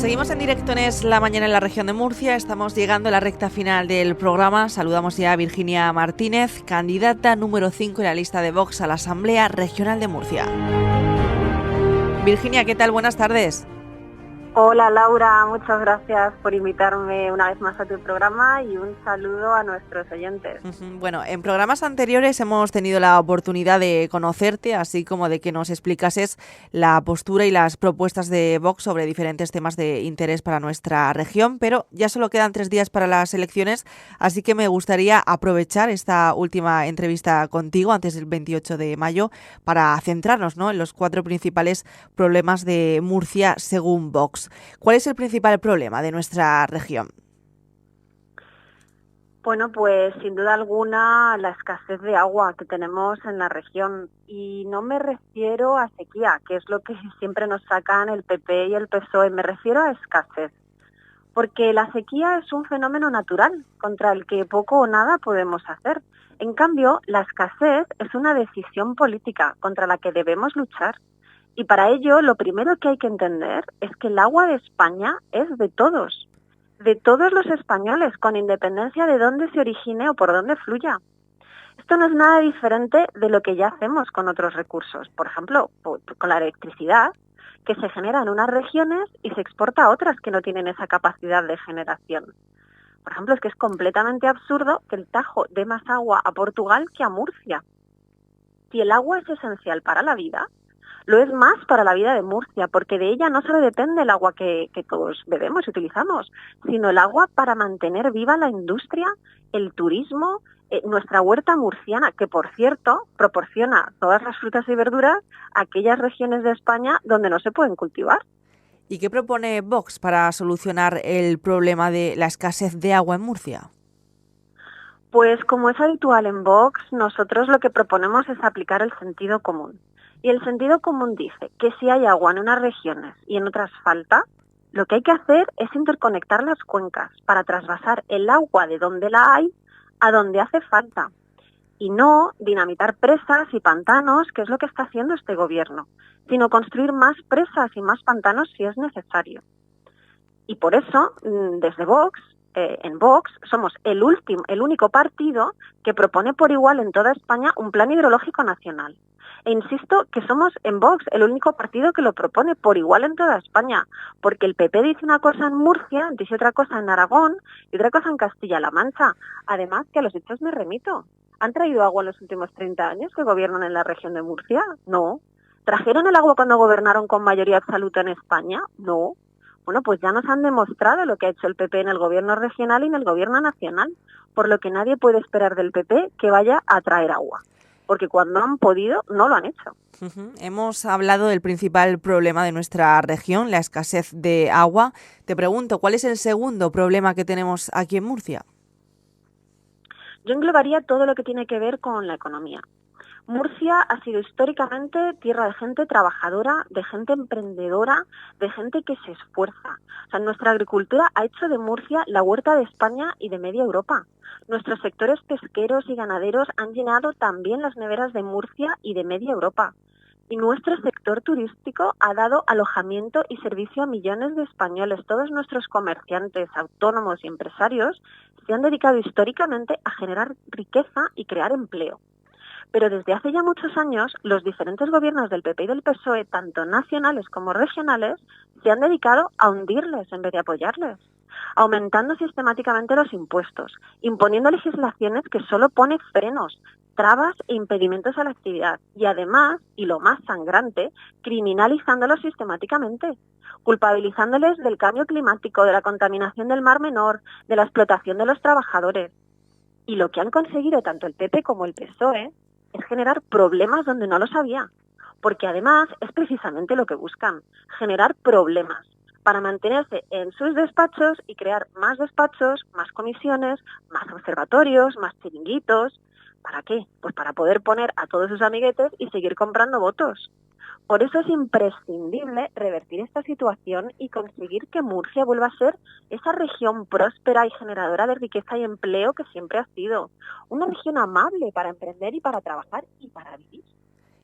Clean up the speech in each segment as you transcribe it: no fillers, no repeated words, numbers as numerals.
Seguimos en directo en Es la Mañana en la región de Murcia. Estamos llegando a la recta final del programa. Saludamos ya a Virginia Martínez, candidata número 5 en la lista de Vox a la Asamblea Regional de Murcia. Virginia, ¿qué tal? Buenas tardes. Hola Laura, muchas gracias por invitarme una vez más a tu programa y un saludo a nuestros oyentes. Bueno, en programas anteriores hemos tenido la oportunidad de conocerte, así como de que nos explicases la postura y las propuestas de Vox sobre diferentes temas de interés para nuestra región, pero ya solo quedan 3 días para las elecciones, así que me gustaría aprovechar esta última entrevista contigo antes del 28 de mayo para centrarnos, ¿no?, en los 4 principales problemas de Murcia según Vox. ¿Cuál es el principal problema de nuestra región? Bueno, pues sin duda alguna la escasez de agua que tenemos en la región. Y no me refiero a sequía, que es lo que siempre nos sacan el PP y el PSOE. Me refiero a escasez. Porque la sequía es un fenómeno natural contra el que poco o nada podemos hacer. En cambio, la escasez es una decisión política contra la que debemos luchar. Y para ello, lo primero que hay que entender es que el agua de España es de todos los españoles, con independencia de dónde se origine o por dónde fluya. Esto no es nada diferente de lo que ya hacemos con otros recursos. Por ejemplo, con la electricidad, que se genera en unas regiones y se exporta a otras que no tienen esa capacidad de generación. Por ejemplo, es que es completamente absurdo que el Tajo dé más agua a Portugal que a Murcia. Si el agua es esencial para la vida, lo es más para la vida de Murcia, porque de ella no solo depende el agua que todos bebemos y utilizamos, sino el agua para mantener viva la industria, el turismo, nuestra huerta murciana, que por cierto proporciona todas las frutas y verduras a aquellas regiones de España donde no se pueden cultivar. ¿Y qué propone Vox para solucionar el problema de la escasez de agua en Murcia? Pues como es habitual en Vox, nosotros lo que proponemos es aplicar el sentido común. Y el sentido común dice que si hay agua en unas regiones y en otras falta, lo que hay que hacer es interconectar las cuencas para trasvasar el agua de donde la hay a donde hace falta. Y no dinamitar presas y pantanos, que es lo que está haciendo este gobierno, sino construir más presas y más pantanos si es necesario. Y por eso, desde Vox, en Vox, somos el único partido que propone por igual en toda España un plan hidrológico nacional. E insisto que somos en Vox el único partido que lo propone por igual en toda España, porque el PP dice una cosa en Murcia, dice otra cosa en Aragón y otra cosa en Castilla-La Mancha. Además, que a los hechos me remito. ¿Han traído agua en los últimos 30 años que gobiernan en la región de Murcia? No. ¿Trajeron el agua cuando gobernaron con mayoría absoluta en España? No. Bueno, pues ya nos han demostrado lo que ha hecho el PP en el gobierno regional y en el gobierno nacional, por lo que nadie puede esperar del PP que vaya a traer agua, porque cuando han podido no lo han hecho. Hemos hablado del principal problema de nuestra región, la escasez de agua. Te pregunto, ¿cuál es el segundo problema que tenemos aquí en Murcia? Yo englobaría todo lo que tiene que ver con la economía. Murcia ha sido históricamente tierra de gente trabajadora, de gente emprendedora, de gente que se esfuerza. O sea, nuestra agricultura ha hecho de Murcia la huerta de España y de media Europa. Nuestros sectores pesqueros y ganaderos han llenado también las neveras de Murcia y de media Europa. Y nuestro sector turístico ha dado alojamiento y servicio a millones de españoles. Todos nuestros comerciantes, autónomos y empresarios se han dedicado históricamente a generar riqueza y crear empleo. Pero desde hace ya muchos años, los diferentes gobiernos del PP y del PSOE, tanto nacionales como regionales, se han dedicado a hundirles en vez de apoyarles, aumentando sistemáticamente los impuestos, imponiendo legislaciones que solo pone frenos, trabas e impedimentos a la actividad y además, y lo más sangrante, criminalizándolos sistemáticamente, culpabilizándoles del cambio climático, de la contaminación del Mar Menor, de la explotación de los trabajadores. Y lo que han conseguido tanto el PP como el PSOE es generar problemas donde no los había, porque además es precisamente lo que buscan, generar problemas para mantenerse en sus despachos y crear más despachos, más comisiones, más observatorios, más chiringuitos. ¿Para qué? Pues para poder poner a todos sus amiguetes y seguir comprando votos. Por eso es imprescindible revertir esta situación y conseguir que Murcia vuelva a ser esa región próspera y generadora de riqueza y empleo que siempre ha sido. Una región amable para emprender y para trabajar y para vivir.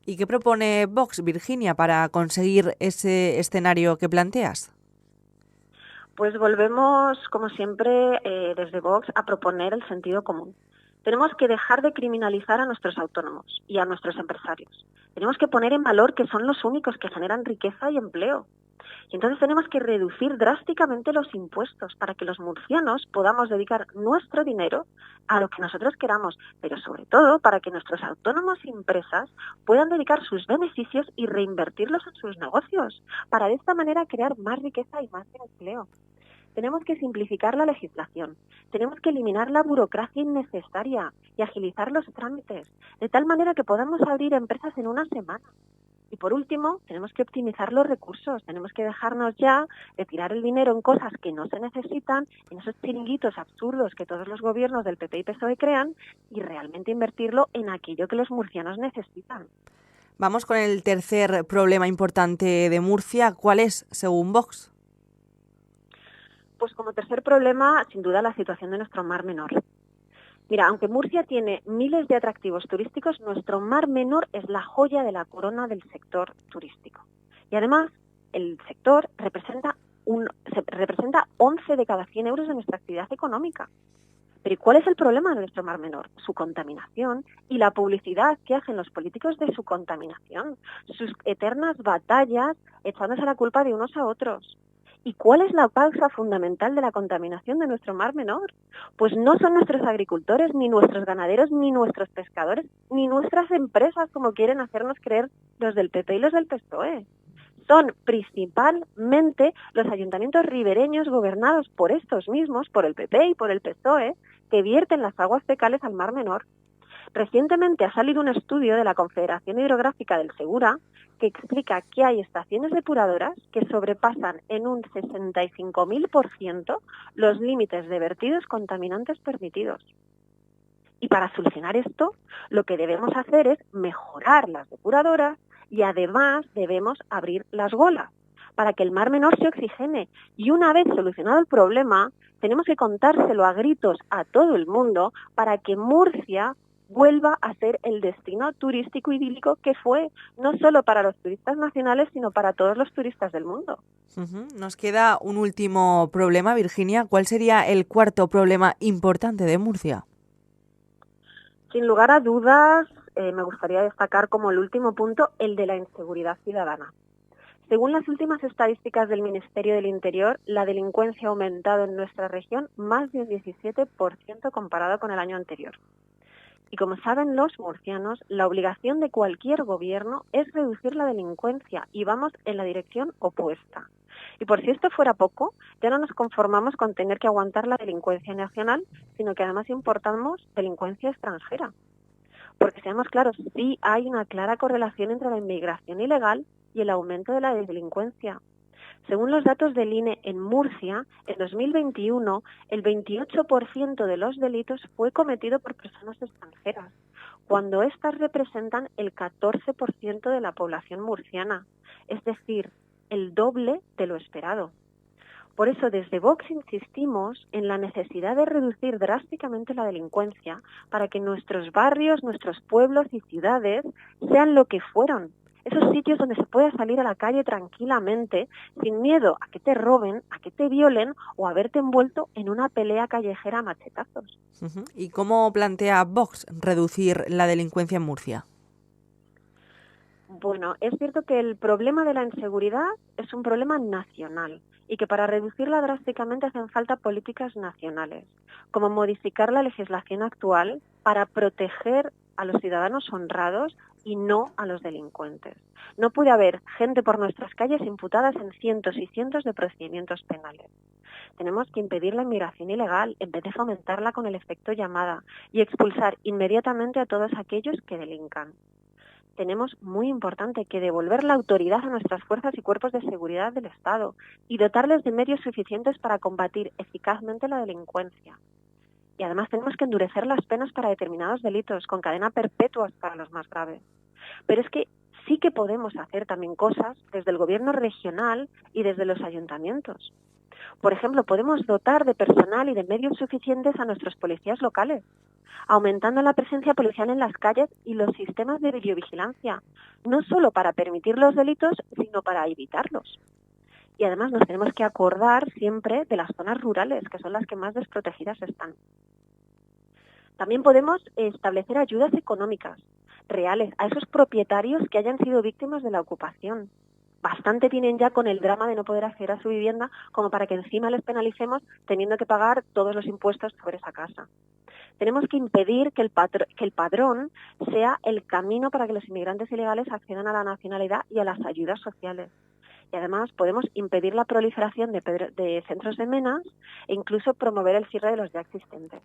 ¿Y qué propone Vox, Virginia, para conseguir ese escenario que planteas? Pues volvemos, como siempre, desde Vox a proponer el sentido común. Tenemos que dejar de criminalizar a nuestros autónomos y a nuestros empresarios. Tenemos que poner en valor que son los únicos que generan riqueza y empleo. Y entonces tenemos que reducir drásticamente los impuestos para que los murcianos podamos dedicar nuestro dinero a lo que nosotros queramos, pero sobre todo para que nuestros autónomos y empresas puedan dedicar sus beneficios y reinvertirlos en sus negocios, para de esta manera crear más riqueza y más empleo. Tenemos que simplificar la legislación, tenemos que eliminar la burocracia innecesaria y agilizar los trámites, de tal manera que podamos abrir empresas en una semana. Y por último, tenemos que optimizar los recursos, tenemos que dejarnos ya de tirar el dinero en cosas que no se necesitan, en esos chiringuitos absurdos que todos los gobiernos del PP y PSOE crean, y realmente invertirlo en aquello que los murcianos necesitan. Vamos con el tercer problema importante de Murcia. ¿Cuál es, según Vox? Pues como tercer problema, sin duda, la situación de nuestro Mar Menor. Mira, aunque Murcia tiene miles de atractivos turísticos, nuestro Mar Menor es la joya de la corona del sector turístico. Y además, el sector representa 11 de cada 100 euros de nuestra actividad económica. Pero ¿y cuál es el problema de nuestro Mar Menor? Su contaminación y la publicidad que hacen los políticos de su contaminación, sus eternas batallas echándose la culpa de unos a otros. ¿Y cuál es la causa fundamental de la contaminación de nuestro Mar Menor? Pues no son nuestros agricultores, ni nuestros ganaderos, ni nuestros pescadores, ni nuestras empresas, como quieren hacernos creer los del PP y los del PSOE. Son principalmente los ayuntamientos ribereños gobernados por estos mismos, por el PP y por el PSOE, que vierten las aguas fecales al Mar Menor. Recientemente ha salido un estudio de la Confederación Hidrográfica del Segura que explica que hay estaciones depuradoras que sobrepasan en un 65.000% los límites de vertidos contaminantes permitidos. Y para solucionar esto, lo que debemos hacer es mejorar las depuradoras y además debemos abrir las golas para que el Mar Menor se oxigene. Y una vez solucionado el problema, tenemos que contárselo a gritos a todo el mundo para que Murcia vuelva a ser el destino turístico idílico que fue, no solo para los turistas nacionales, sino para todos los turistas del mundo. Nos queda un último problema, Virginia. ¿Cuál sería el cuarto problema importante de Murcia? Sin lugar a dudas, me gustaría destacar como el último punto el de la inseguridad ciudadana. Según las últimas estadísticas del Ministerio del Interior, la delincuencia ha aumentado en nuestra región más de un 17% comparado con el año anterior. Y como saben los murcianos, la obligación de cualquier gobierno es reducir la delincuencia y vamos en la dirección opuesta. Y por si esto fuera poco, ya no nos conformamos con tener que aguantar la delincuencia nacional, sino que además importamos delincuencia extranjera. Porque seamos claros, sí hay una clara correlación entre la inmigración ilegal y el aumento de la delincuencia. Según los datos del INE, en Murcia, en 2021, el 28% de los delitos fue cometido por personas extranjeras, cuando éstas representan el 14% de la población murciana, es decir, el doble de lo esperado. Por eso, desde Vox insistimos en la necesidad de reducir drásticamente la delincuencia para que nuestros barrios, nuestros pueblos y ciudades sean lo que fueron. Esos sitios donde se pueda salir a la calle tranquilamente, sin miedo a que te roben, a que te violen o a verte envuelto en una pelea callejera a machetazos. ¿Y cómo plantea Vox reducir la delincuencia en Murcia? Bueno, es cierto que el problema de la inseguridad es un problema nacional y que para reducirla drásticamente hacen falta políticas nacionales, como modificar la legislación actual para proteger a los ciudadanos honrados y no a los delincuentes. No puede haber gente por nuestras calles imputadas en cientos y cientos de procedimientos penales. Tenemos que impedir la inmigración ilegal en vez de fomentarla con el efecto llamada y expulsar inmediatamente a todos aquellos que delincan. Tenemos muy importante que devolver la autoridad a nuestras fuerzas y cuerpos de seguridad del Estado y dotarles de medios suficientes para combatir eficazmente la delincuencia. Y además tenemos que endurecer las penas para determinados delitos, con cadena perpetua para los más graves. Pero es que sí que podemos hacer también cosas desde el gobierno regional y desde los ayuntamientos. Por ejemplo, podemos dotar de personal y de medios suficientes a nuestros policías locales, aumentando la presencia policial en las calles y los sistemas de videovigilancia, no solo para permitir los delitos, sino para evitarlos. Y además nos tenemos que acordar siempre de las zonas rurales, que son las que más desprotegidas están. También podemos establecer ayudas económicas reales a esos propietarios que hayan sido víctimas de la ocupación. Bastante tienen ya con el drama de no poder acceder a su vivienda como para que encima les penalicemos teniendo que pagar todos los impuestos sobre esa casa. Tenemos que impedir que el padrón sea el camino para que los inmigrantes ilegales accedan a la nacionalidad y a las ayudas sociales. Y además podemos impedir la proliferación de centros de menas e incluso promover el cierre de los ya existentes.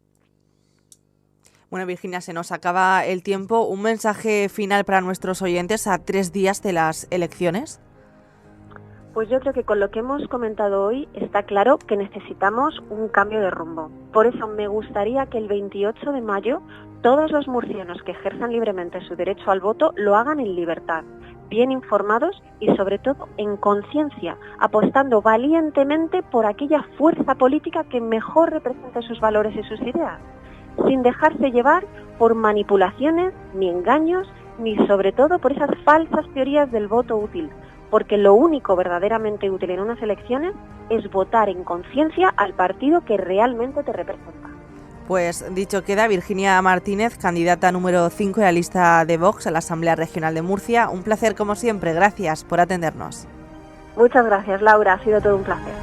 Bueno, Virginia, se nos acaba el tiempo. ¿Un mensaje final para nuestros oyentes a 3 días de las elecciones? Pues yo creo que con lo que hemos comentado hoy está claro que necesitamos un cambio de rumbo. Por eso me gustaría que el 28 de mayo todos los murcianos que ejerzan libremente su derecho al voto lo hagan en libertad, bien informados y sobre todo en conciencia, apostando valientemente por aquella fuerza política que mejor represente sus valores y sus ideas, sin dejarse llevar por manipulaciones, ni engaños, ni sobre todo por esas falsas teorías del voto útil, porque lo único verdaderamente útil en unas elecciones es votar en conciencia al partido que realmente te representa. Pues dicho queda, Virginia Martínez, candidata número 5 de la lista de Vox a la Asamblea Regional de Murcia. Un placer como siempre, gracias por atendernos. Muchas gracias, Laura, ha sido todo un placer.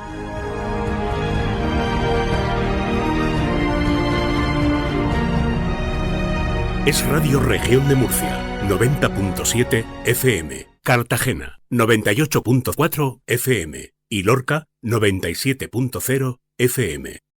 Es Radio Región de Murcia, 90.7 FM. Cartagena, 98.4 FM. Y Lorca, 97.0 FM.